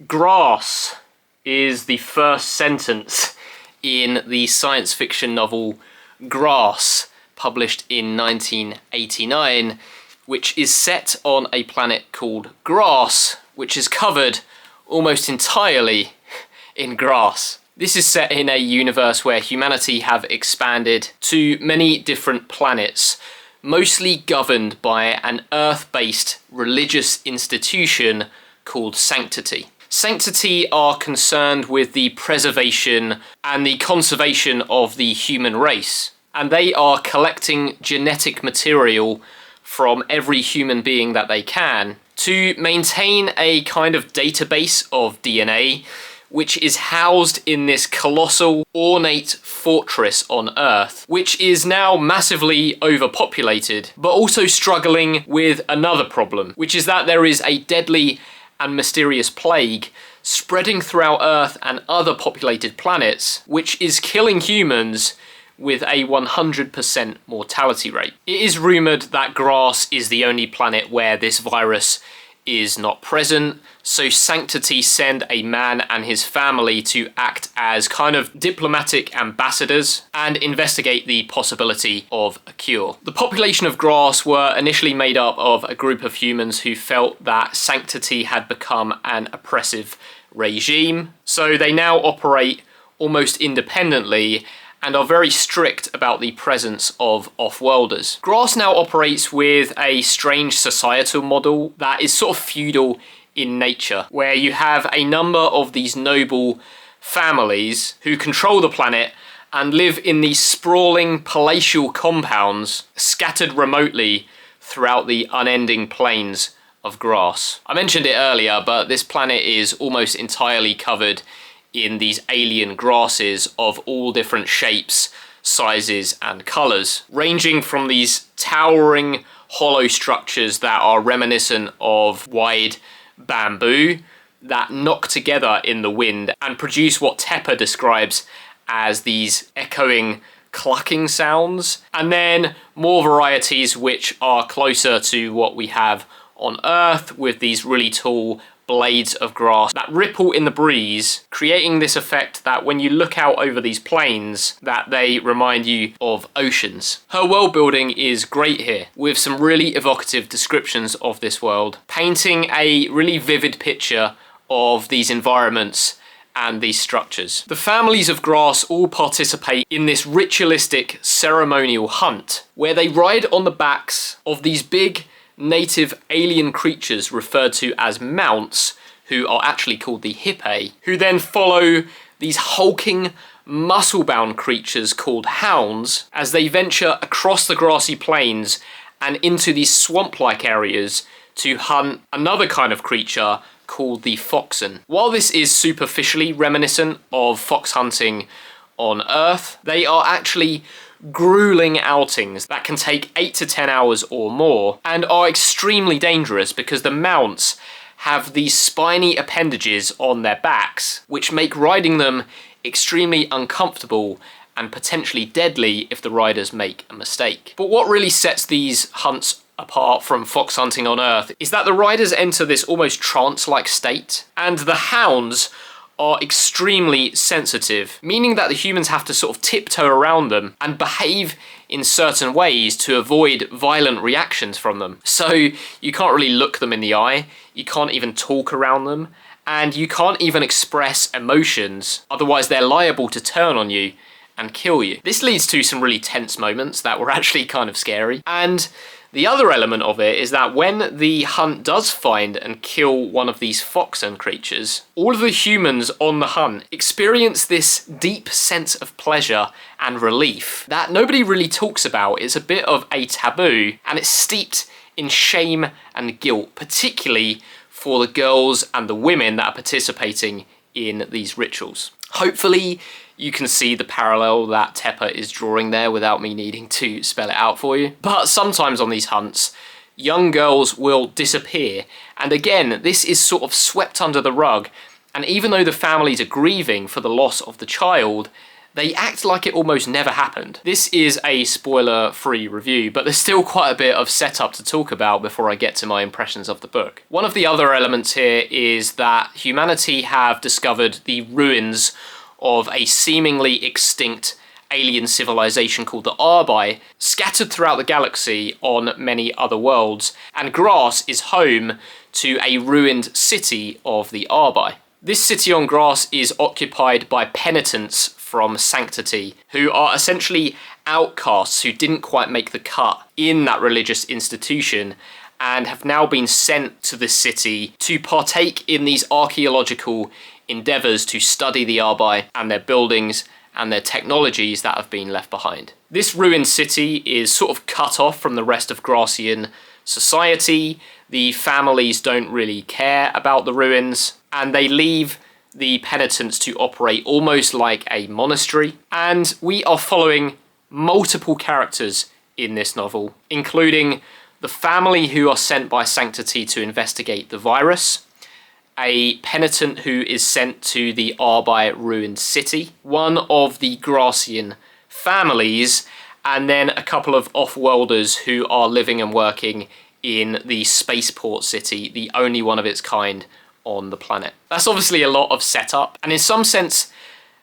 Grass is the first sentence in the science fiction novel Grass, published in 1989, which is set on a planet called Grass, which is covered almost entirely in grass. This is set in a universe where humanity have expanded to many different planets, mostly governed by an Earth-based religious institution called Sanctity. Sanctity are concerned with the preservation and the conservation of the human race, and they are collecting genetic material from every human being that they can to maintain a kind of database of DNA, which is housed in this colossal, ornate fortress on Earth, which is now massively overpopulated, but also struggling with another problem, which is that there is a deadly and mysterious plague spreading throughout Earth and other populated planets, which is killing humans with a 100% mortality rate. It is rumoured that Grass is the only planet where this virus is not present, so Sanctity send a man and his family to act as kind of diplomatic ambassadors and investigate the possibility of a cure. The population of Grass were initially made up of a group of humans who felt that Sanctity had become an oppressive regime, so they now operate almost independently and are very strict about the presence of off-worlders. Grass now operates with a strange societal model that is sort of feudal in nature, where you have a number of these noble families who control the planet and live in these sprawling palatial compounds scattered remotely throughout the unending plains of Grass. I mentioned it earlier, but this planet is almost entirely covered in these alien grasses of all different shapes, sizes and colours, ranging from these towering hollow structures that are reminiscent of wide bamboo that knock together in the wind and produce what Tepper describes as these echoing clucking sounds, and then more varieties which are closer to what we have on Earth, with these really tall blades of grass that ripple in the breeze, creating this effect that when you look out over these plains, that they remind you of oceans. Her world building is great here, with some really evocative descriptions of this world, painting a really vivid picture of these environments and these structures. The families of Grass all participate in this ritualistic ceremonial hunt, where they ride on the backs of these big native alien creatures referred to as mounts, who are actually called the hippei, who then follow these hulking, muscle-bound creatures called hounds as they venture across the grassy plains and into these swamp-like areas to hunt another kind of creature called the foxen. While this is superficially reminiscent of fox hunting on Earth, they are actually grueling outings that can take 8 to 10 hours or more and are extremely dangerous because the mounts have these spiny appendages on their backs which make riding them extremely uncomfortable and potentially deadly if the riders make a mistake. But what really sets these hunts apart from fox hunting on Earth is that the riders enter this almost trance-like state, and the hounds are extremely sensitive, meaning that the humans have to sort of tiptoe around them and behave in certain ways to avoid violent reactions from them. So you can't really look them in the eye, you can't even talk around them, and you can't even express emotions, otherwise they're liable to turn on you and kill you. This leads to some really tense moments that were actually kind of scary. And the other element of it is that when the hunt does find and kill one of these foxen creatures, all of the humans on the hunt experience this deep sense of pleasure and relief that nobody really talks about. It's a bit of a taboo, and it's steeped in shame and guilt, particularly for the girls and the women that are participating in these rituals. Hopefully you can see the parallel that Tepper is drawing there without me needing to spell it out for you. But sometimes on these hunts, young girls will disappear, and again, this is sort of swept under the rug, and even though the families are grieving for the loss of the child, they act like it almost never happened. This is a spoiler-free review, but there's still quite a bit of setup to talk about before I get to my impressions of the book. One of the other elements here is that humanity have discovered the ruins of a seemingly extinct alien civilization called the Arbai, scattered throughout the galaxy on many other worlds, and Grass is home to a ruined city of the Arbai. This city on Grass is occupied by penitents from Sanctity, who are essentially outcasts who didn't quite make the cut in that religious institution and have now been sent to this city to partake in these archaeological endeavours to study the Arbai and their buildings and their technologies that have been left behind. This ruined city is sort of cut off from the rest of Grassian society. The families don't really care about the ruins, and they leave the penitents to operate almost like a monastery. And we are following multiple characters in this novel, including the family who are sent by Sanctity to investigate the virus, a penitent who is sent to the Arbai ruined city, one of the Grassian families, and then a couple of off-worlders who are living and working in the spaceport city, the only one of its kind on the planet. That's obviously a lot of setup, and in some sense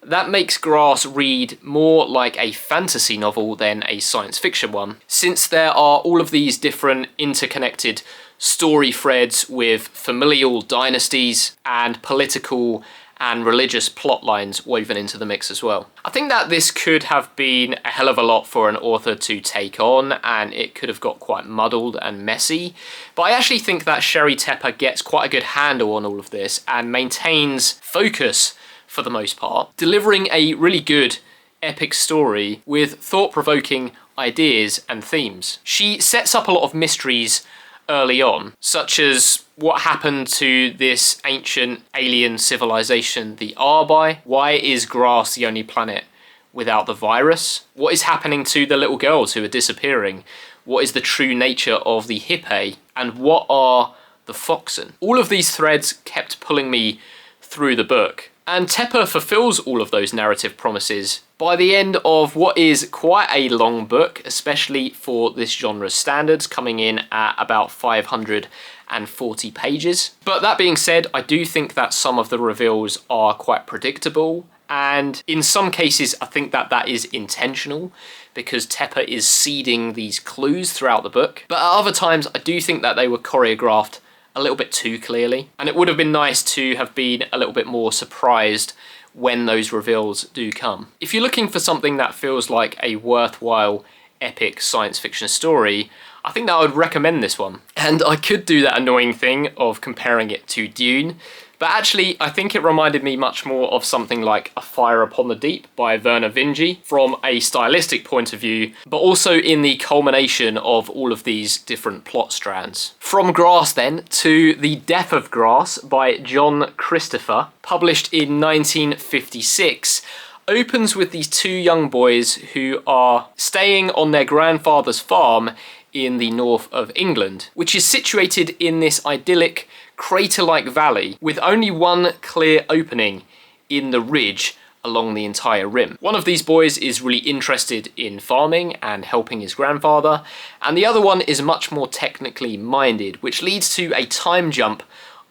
that makes Grass read more like a fantasy novel than a science fiction one, since there are all of these different interconnected story threads with familial dynasties and political and religious plot lines woven into the mix as well. I think that this could have been a hell of a lot for an author to take on, and it could have got quite muddled and messy, but I actually think that Sheri Tepper gets quite a good handle on all of this and maintains focus for the most part, delivering a really good epic story with thought-provoking ideas and themes. She sets up a lot of mysteries early on, such as what happened to this ancient alien civilization, the Arbai? Why is Grass the only planet without the virus? What is happening to the little girls who are disappearing? What is the true nature of the Hippe? And what are the Foxen? All of these threads kept pulling me through the book, and Tepper fulfills all of those narrative promises by the end of what is quite a long book, especially for this genre's standards, coming in at about 540 pages. But that being said, I do think that some of the reveals are quite predictable, and in some cases I think that that is intentional, because Tepper is seeding these clues throughout the book. But at other times I do think that they were choreographed a little bit too clearly, and it would have been nice to have been a little bit more surprised when those reveals do come. If you're looking for something that feels like a worthwhile epic science fiction story, I think that I would recommend this one. And I could do that annoying thing of comparing it to Dune, but actually I think it reminded me much more of something like A Fire Upon the Deep by Vernor Vinge from a stylistic point of view, but also in the culmination of all of these different plot strands. From Grass then to The Death of Grass by John Christopher, published in 1956, opens with these two young boys who are staying on their grandfather's farm in the north of England, which is situated in this idyllic crater-like valley with only one clear opening in the ridge along the entire rim. One of these boys is really interested in farming and helping his grandfather, and the other one is much more technically minded, which leads to a time jump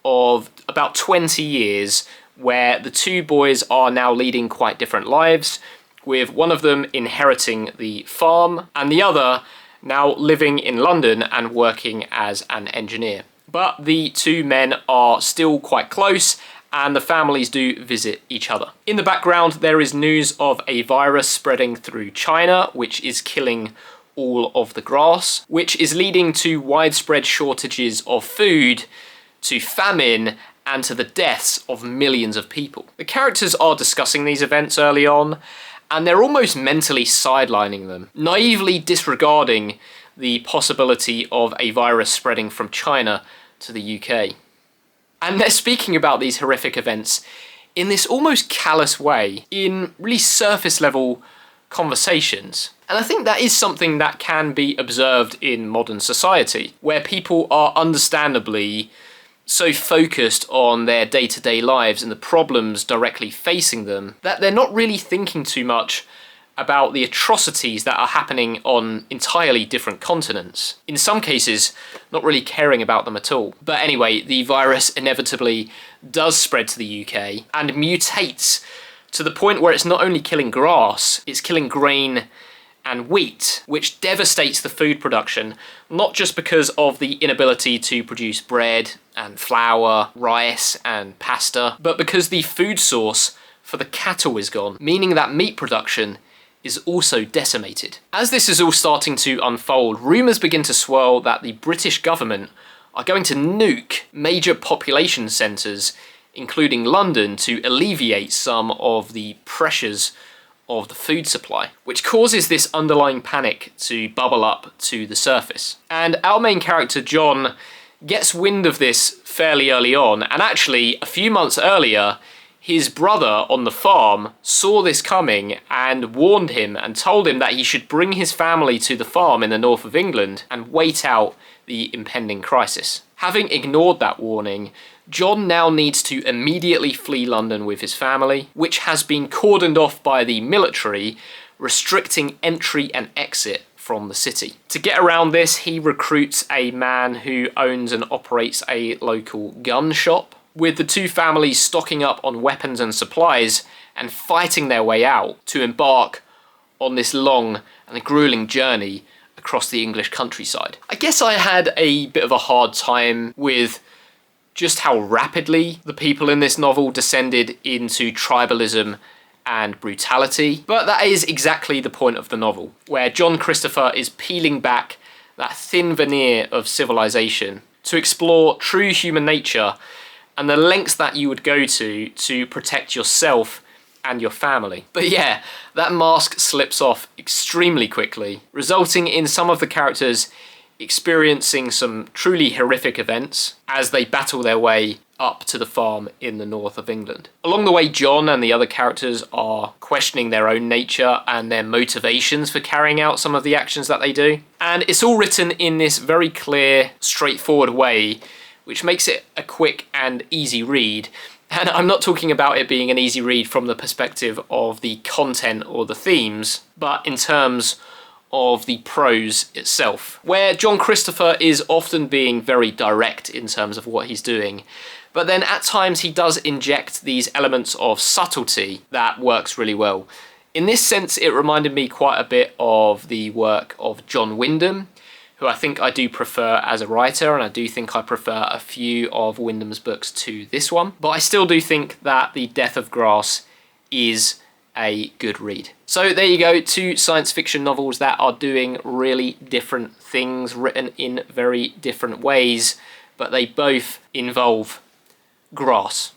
of about 20 years where the two boys are now leading quite different lives, with one of them inheriting the farm and the other now living in London and working as an engineer. But the two men are still quite close, and the families do visit each other. In the background, there is news of a virus spreading through China, which is killing all of the grass, which is leading to widespread shortages of food, to famine, and to the deaths of millions of people. The characters are discussing these events early on, and they're almost mentally sidelining them, naively disregarding the possibility of a virus spreading from China to the UK. And they're speaking about these horrific events in this almost callous way, in really surface level conversations. And I think that is something that can be observed in modern society, where people are understandably so focused on their day-to-day lives and the problems directly facing them that they're not really thinking too much about the atrocities that are happening on entirely different continents. In some cases, not really caring about them at all. But anyway, the virus inevitably does spread to the UK and mutates to the point where it's not only killing grass, it's killing grain and wheat, which devastates the food production, not just because of the inability to produce bread and flour, rice and pasta, but because the food source for the cattle is gone, meaning that meat production is also decimated. As this is all starting to unfold, rumours begin to swirl that the British government are going to nuke major population centres, including London, to alleviate some of the pressures of the food supply, which causes this underlying panic to bubble up to the surface. And our main character, John, gets wind of this fairly early on, and actually, a few months earlier, his brother on the farm saw this coming and warned him and told him that he should bring his family to the farm in the north of England and wait out the impending crisis. Having ignored that warning, John now needs to immediately flee London with his family, which has been cordoned off by the military, restricting entry and exit from the city. To get around this, he recruits a man who owns and operates a local gun shop, with the two families stocking up on weapons and supplies and fighting their way out to embark on this long and grueling journey across the English countryside. I guess I had a bit of a hard time with just how rapidly the people in this novel descended into tribalism and brutality, but that is exactly the point of the novel, where John Christopher is peeling back that thin veneer of civilization to explore true human nature and the lengths that you would go to protect yourself and your family. But yeah, that mask slips off extremely quickly, resulting in some of the characters experiencing some truly horrific events as they battle their way up to the farm in the north of England. Along the way, John and the other characters are questioning their own nature and their motivations for carrying out some of the actions that they do. And it's all written in this very clear, straightforward way, which makes it a quick and easy read. And I'm not talking about it being an easy read from the perspective of the content or the themes, but in terms of the prose itself, where John Christopher is often being very direct in terms of what he's doing, but then at times he does inject these elements of subtlety that works really well. In this sense, it reminded me quite a bit of the work of John Wyndham, who I think I do prefer as a writer, and I do think I prefer a few of Wyndham's books to this one. But I still do think that The Death of Grass is a good read. So there you go, two science fiction novels that are doing really different things, written in very different ways, but they both involve grass.